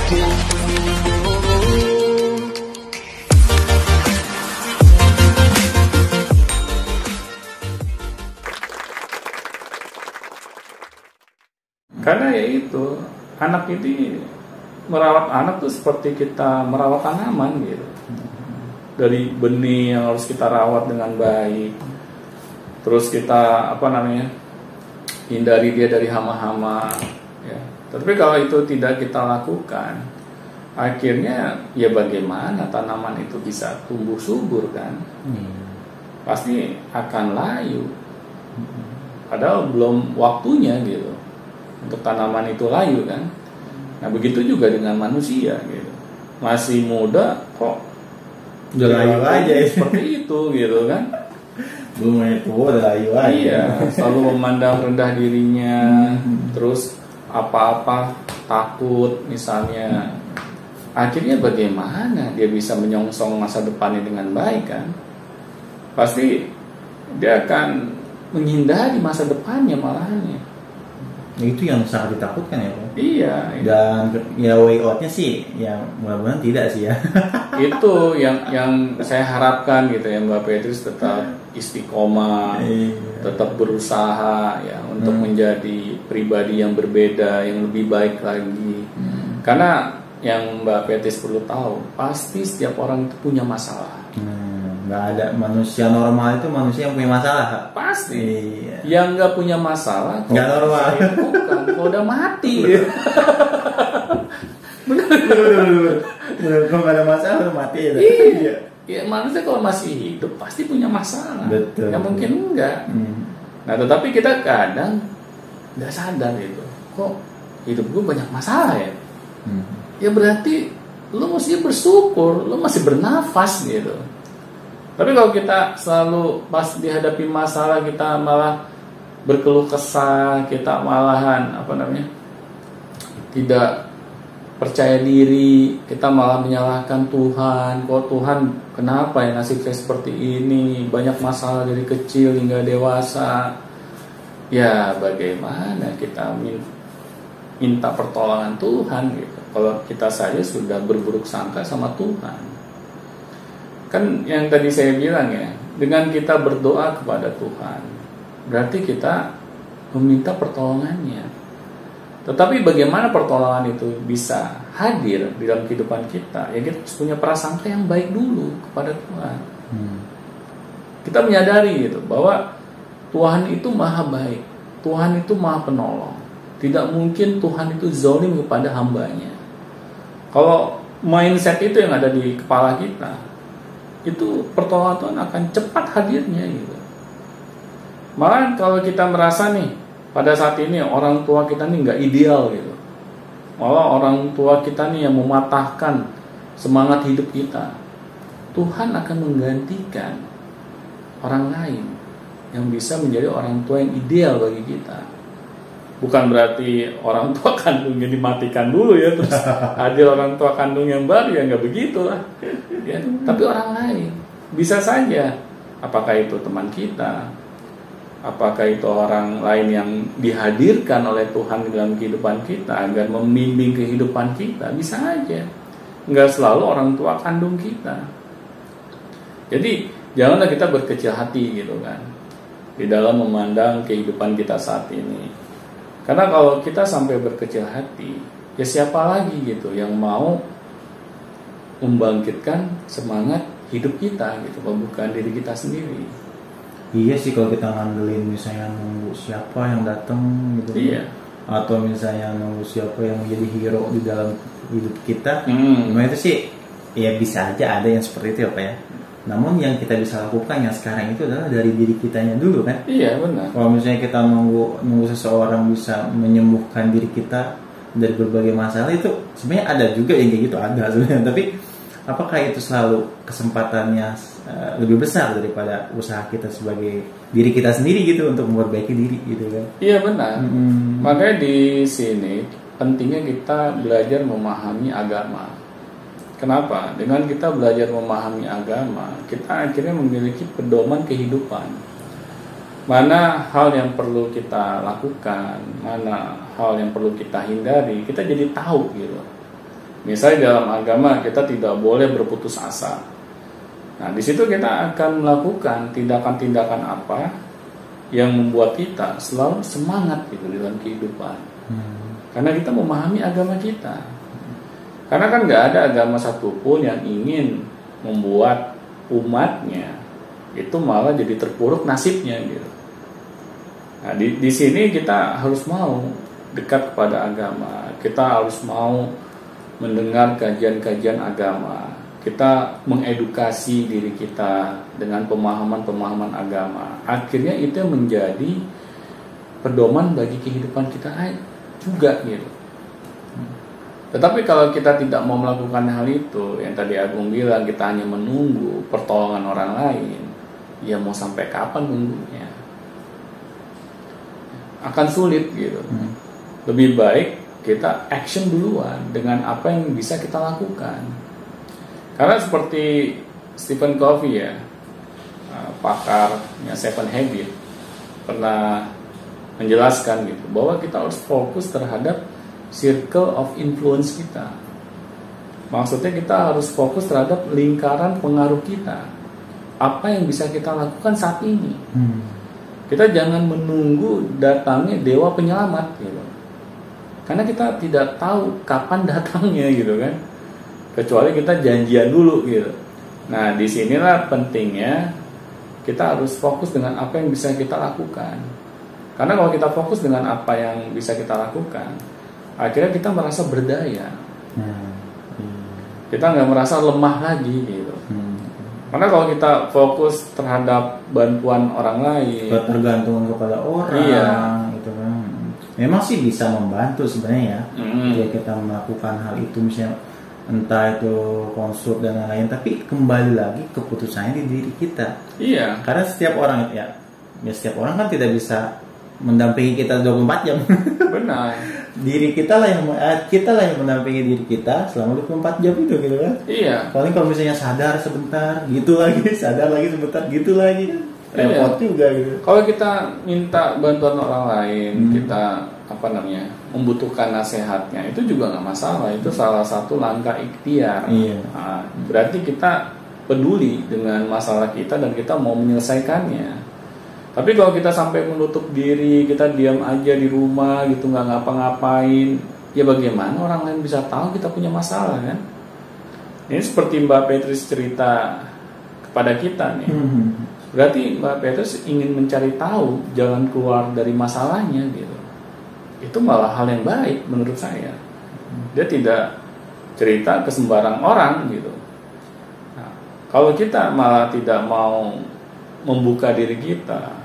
Karena ya itu, anak itu, merawat anak tuh seperti kita merawat tanaman gitu. Dari benih yang harus kita rawat dengan baik. Terus kita hindari dia dari hama-hama. Ya. Tapi kalau itu tidak kita lakukan, akhirnya ya bagaimana tanaman itu bisa tumbuh subur kan? Pasti akan layu. Padahal belum waktunya gitu. Untuk tanaman itu layu kan. Nah begitu juga dengan manusia gitu. Masih muda kok udah layu aja seperti itu gitu kan. Belum tua udah layu aja. Iya, selalu memandang rendah dirinya. Terus apa-apa takut misalnya. Akhirnya bagaimana dia bisa menyongsong masa depannya dengan baik kan? Pasti dia akan menghindari masa depannya malahannya. Itu yang sangat ditakutkan ya Pak. Iya. Dan ya way outnya sih, ya mudah-mudahan tidak sih ya. Itu yang saya harapkan gitu ya, Mbak Petrus tetap istiqomah, tetap berusaha ya untuk menjadi pribadi yang berbeda, yang lebih baik lagi. Karena yang Mbak Petrus perlu tahu, pasti setiap orang itu punya masalah. Nggak ada manusia normal itu manusia yang punya masalah. Pasti. Iya. Yang nggak punya masalah nggak normal. Bukan, kalau udah mati. Bener. Kalau nggak ada masalah udah mati ya. Iya. Ya manusia kalau masih hidup pasti punya masalah. Betul. Ya mungkin enggak. Nah tetapi kita kadang nggak sadar gitu. Kok hidup gue banyak masalah ya? Ya berarti lo mesti bersyukur, lo masih bernafas gitu. Tapi kalau kita selalu pas dihadapi masalah kita malah berkeluh kesah, kita malahan tidak percaya diri, kita malah menyalahkan Tuhan. Kok Tuhan kenapa ya nasib saya seperti ini? Banyak masalah dari kecil hingga dewasa. Ya bagaimana kita minta pertolongan Tuhan gitu. Kalau kita saja sudah berburuk sangka sama Tuhan. Kan yang tadi saya bilang ya, dengan kita berdoa kepada Tuhan, berarti kita meminta pertolongannya. Tetapi bagaimana pertolongan itu bisa hadir di dalam kehidupan kita? Ya kita harus punya prasangka yang baik dulu kepada Tuhan. Kita menyadari gitu bahwa Tuhan itu maha baik, Tuhan itu maha penolong. Tidak mungkin Tuhan itu zalim kepada hambanya. Kalau mindset itu yang ada di kepala kita, itu pertolongan Tuhan akan cepat hadirnya gitu. Malah kalau kita merasa nih pada saat ini orang tua kita nih nggak ideal gitu, malah orang tua kita nih yang mematahkan semangat hidup kita, Tuhan akan menggantikan orang lain yang bisa menjadi orang tua yang ideal bagi kita. Bukan berarti orang tua kandungnya dimatikan dulu ya, terus hadir orang tua kandung yang baru, ya nggak begitu lah. Ya, tapi orang lain bisa saja, apakah itu teman kita, apakah itu orang lain yang dihadirkan oleh Tuhan di dalam kehidupan kita agar membimbing kehidupan kita, bisa aja. Nggak selalu orang tua kandung kita. Jadi janganlah kita berkecil hati gitu kan di dalam memandang kehidupan kita saat ini. Karena kalau kita sampai berkecil hati, ya siapa lagi gitu yang mau membangkitkan semangat hidup kita gitu, bukan diri kita sendiri. Iya sih, kalau kita ngandelin misalnya nunggu siapa yang datang gitu. Iya. Atau misalnya nunggu siapa yang menjadi hero di dalam hidup kita, memang itu sih ya bisa aja ada yang seperti itu ya Pak ya. Namun yang kita bisa lakukan yang sekarang itu adalah dari diri kitanya dulu kan. Iya benar. Kalau misalnya kita nunggu seseorang bisa menyembuhkan diri kita dari berbagai masalah, itu sebenarnya ada juga yang kayak gitu, ada sebenarnya. Tapi apakah itu selalu kesempatannya lebih besar daripada usaha kita sebagai diri kita sendiri gitu untuk memperbaiki diri gitu kan? Iya benar. Makanya di sini pentingnya kita belajar memahami agama. Kenapa? Dengan kita belajar memahami agama, kita akhirnya memiliki pedoman kehidupan. Mana hal yang perlu kita lakukan, mana hal yang perlu kita hindari, kita jadi tahu gitu. Misalnya dalam agama kita tidak boleh berputus asa. Nah, di situ kita akan melakukan tindakan-tindakan apa yang membuat kita selalu semangat gitu dalam kehidupan. Karena kita memahami agama kita. Karena kan nggak ada agama satupun yang ingin membuat umatnya itu malah jadi terpuruk nasibnya gitu. Nah, di sini kita harus mau dekat kepada agama. Kita harus mau mendengar kajian-kajian agama. Kita mengedukasi diri kita dengan pemahaman-pemahaman agama. Akhirnya itu menjadi pedoman bagi kehidupan kita juga gitu. Tetapi kalau kita tidak mau melakukan hal itu, yang tadi Agung bilang kita hanya menunggu pertolongan orang lain, ya mau sampai kapan nunggunya? Akan sulit gitu. Lebih baik kita action duluan dengan apa yang bisa kita lakukan. Karena seperti Stephen Covey ya, pakarnya Seven Habits, pernah menjelaskan gitu bahwa kita harus fokus terhadap circle of influence kita. Maksudnya kita harus fokus terhadap lingkaran pengaruh kita. Apa yang bisa kita lakukan saat ini. Kita jangan menunggu datangnya dewa penyelamat gitu. Karena kita tidak tahu kapan datangnya gitu kan. Kecuali kita janjian dulu gitu. Nah, disinilah pentingnya kita harus fokus dengan apa yang bisa kita lakukan. Karena kalau kita fokus dengan apa yang bisa kita lakukan, akhirnya kita merasa berdaya. Kita nggak merasa lemah lagi gitu. Karena kalau kita fokus terhadap bantuan orang lain, tergantung kepada orang, gitu kan. Memang sih bisa membantu sebenarnya ya. Jika kita melakukan hal itu misalnya entah itu konsult dan lain-lain, tapi kembali lagi keputusannya di diri kita. Iya. Karena setiap orang ya setiap orang kan tidak bisa mendampingi kita 24 jam. Benar. Diri kita lah yang mendampingi diri kita selama 24 jam itu gitu kan. Iya. Paling kalau misalnya sadar sebentar, gitu lagi, sadar lagi sebentar, gitu lagi. Repot juga gitu. Kalau kita minta bantuan orang lain, kita membutuhkan nasihatnya, itu juga nggak masalah. Itu salah satu langkah ikhtiar. Nah, berarti kita peduli dengan masalah kita dan kita mau menyelesaikannya. Tapi kalau kita sampai menutup diri, kita diam aja di rumah gitu, nggak ngapa-ngapain, ya bagaimana orang lain bisa tahu kita punya masalah kan? Ini seperti Mbak Petrus cerita kepada kita nih. Berarti Mbak Petrus ingin mencari tahu jalan keluar dari masalahnya gitu. Itu malah hal yang baik menurut saya. Dia tidak cerita ke sembarang orang gitu. Nah, kalau kita malah tidak mau membuka diri kita,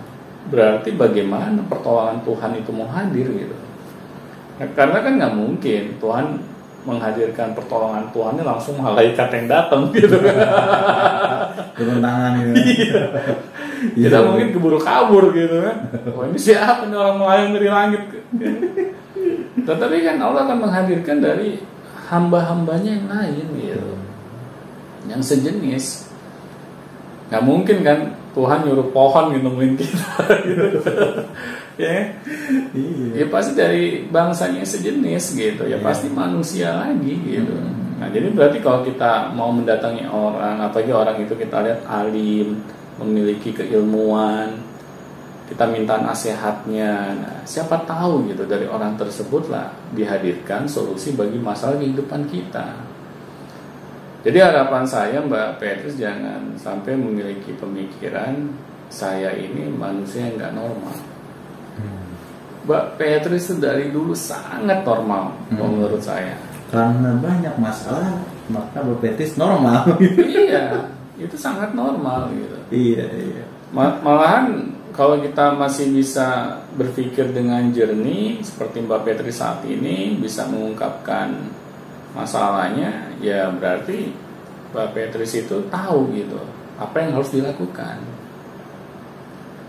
berarti bagaimana pertolongan Tuhan itu mau hadir gitu. Nah, karena kan nggak mungkin Tuhan menghadirkan pertolongan Tuhannya langsung malaikat yang datang gitu. Turun tangan gitu. Kita mungkin keburu kabur gitu kan. Wah, ini siapa nih orang melayang dari langit? Tetapi kan Allah akan menghadirkan dari hamba-hambanya yang lain gitu, yang sejenis. Nggak mungkin kan Tuhan nyuruh pohon nemuin kita gitu. Ya pasti dari bangsanya sejenis gitu. Ya pasti manusia lagi gitu. Nah, jadi berarti kalau kita mau mendatangi orang, apalagi orang itu kita lihat alim, memiliki keilmuan, kita minta nasihatnya. Nah, siapa tahu gitu dari orang tersebutlah dihadirkan solusi bagi masalah kehidupan kita. Jadi harapan saya Mbak Petrus jangan sampai memiliki pemikiran saya ini manusia yang nggak normal. Mbak Petrus itu dari dulu sangat normal menurut saya. Karena banyak masalah maka Mbak Petrus normal. Iya, itu sangat normal gitu. Iya. Malahan kalau kita masih bisa berpikir dengan jernih seperti Mbak Petrus saat ini, bisa mengungkapkan masalahnya, ya berarti Mbak Petrus itu tahu gitu apa yang harus dilakukan.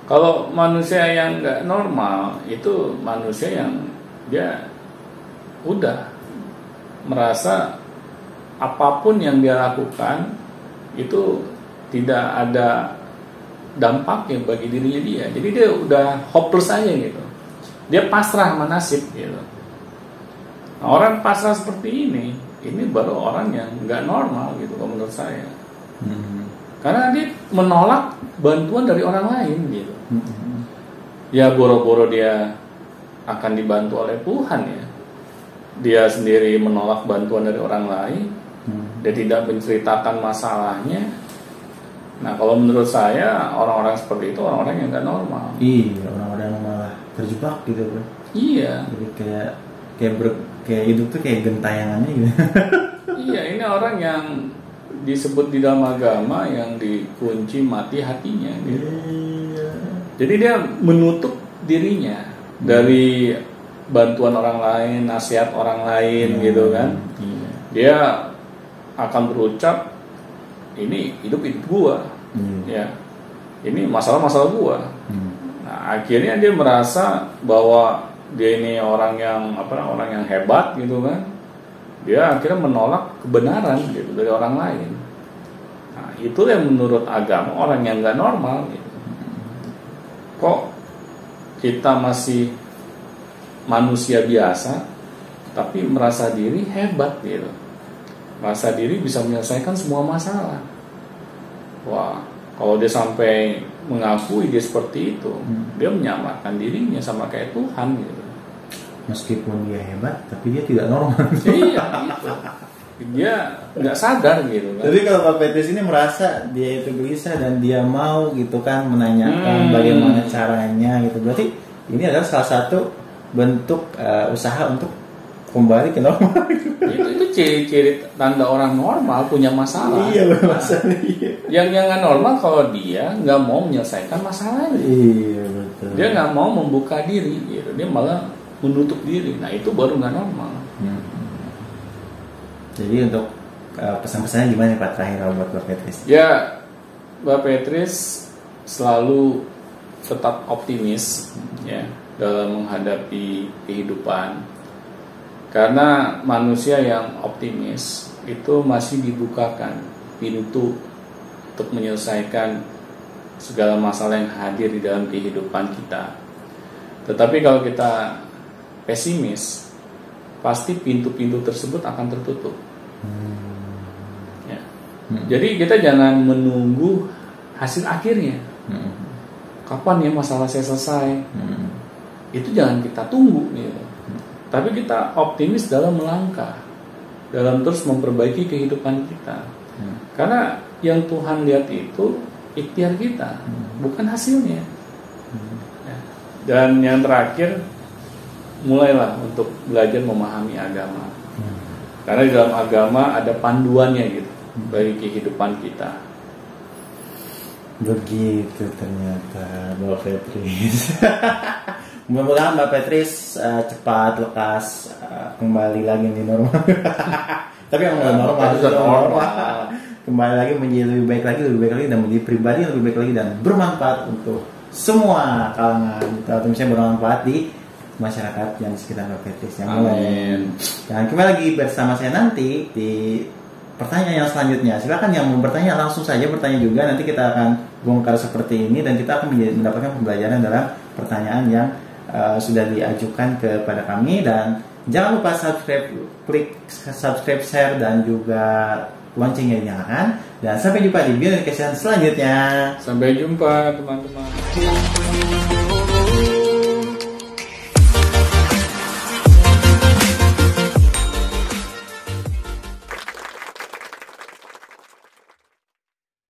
Kalau manusia yang nggak normal itu manusia yang dia udah merasa apapun yang dia lakukan itu tidak ada dampaknya bagi dirinya dia. Jadi dia udah hopeless aja gitu. Dia pasrah sama nasib gitu. Orang pasrah seperti ini baru orang yang nggak normal gitu kalau menurut saya. Karena dia menolak bantuan dari orang lain gitu. Ya boro-boro dia akan dibantu oleh Tuhan ya. Dia sendiri menolak bantuan dari orang lain. Dia tidak menceritakan masalahnya. Nah kalau menurut saya orang-orang seperti itu orang-orang yang nggak normal. Iya, orang-orang yang malah terjebak gitu bro. Iya. Jadi kayak hidup tuh kayak gentayangannya gitu. Iya, ini orang yang disebut di dalam agama yang dikunci mati hatinya gitu. Iya. Jadi dia menutup dirinya dari bantuan orang lain, nasihat orang lain gitu kan. Iya. Dia akan berucap ini hidup gua. Ya. Ini masalah-masalah gua. Nah, akhirnya dia merasa bahwa dia ini orang yang hebat gitu kan. Dia akhirnya menolak kebenaran gitu dari orang lain. Nah, itu yang menurut agama orang yang nggak normal gitu. Kok kita masih manusia biasa tapi merasa diri hebat gitu. Merasa diri bisa menyelesaikan semua masalah. Wah, kalau dia sampai mengakui dia seperti itu, dia menyamakan dirinya sama kayak Tuhan gitu. Meskipun dia hebat, tapi dia tidak normal. Iya, gitu. Dia nggak sadar gitu kan. Jadi kalau Pak Petrus ini merasa dia itu gelisah dan dia mau gitu kan menanyakan bagaimana caranya gitu. Berarti ini adalah salah satu bentuk usaha untuk kembali ke normal. Itu ciri-ciri tanda orang normal punya masalah. Iya, bermasalah. Yang nggak normal kalau dia nggak mau menyelesaikan masalahnya. Iya, betul. Dia nggak mau membuka diri gitu. Dia malah menutup diri. Nah itu baru nggak normal. Jadi untuk pesan-pesannya gimana Pak terakhir buat Pak Petrus? Ya, Mbak Petrus selalu tetap optimis ya dalam menghadapi kehidupan. Karena manusia yang optimis itu masih dibukakan pintu untuk menyelesaikan segala masalah yang hadir di dalam kehidupan kita. Tetapi kalau kita pesimis, pasti pintu-pintu tersebut akan tertutup. Ya. Jadi kita jangan menunggu hasil akhirnya. Kapan ya masalah saya selesai? Itu jangan kita tunggu gitu. Tapi kita optimis dalam melangkah, dalam terus memperbaiki kehidupan kita. Karena yang Tuhan lihat itu ikhtiar kita, bukan hasilnya. Ya. Dan yang terakhir, mulailah untuk belajar memahami agama. Karena di dalam agama ada panduannya gitu bagi kehidupan kita. Begitu ternyata Mbak Petrus. Mudah-mudahan Mbak Petrus cepat lekas kembali lagi di normal. Tapi yang normal. Kembali lagi menjadi lebih baik lagi dan menjadi pribadi yang lebih baik lagi dan bermanfaat untuk semua kalangan. Atau misalnya bermanfaat di masyarakat yang di sekitar Mbak Petrus. Amin. Dan kembali lagi bersama saya nanti di pertanyaan yang selanjutnya. Silakan yang mau bertanya langsung saja bertanya juga. Nanti kita akan bongkar seperti ini dan kita akan mendapatkan pembelajaran dalam pertanyaan yang sudah diajukan kepada kami. Dan jangan lupa klik subscribe, share dan juga loncengnya dinyalakan. Dan sampai jumpa di video education selanjutnya. Sampai jumpa teman-teman.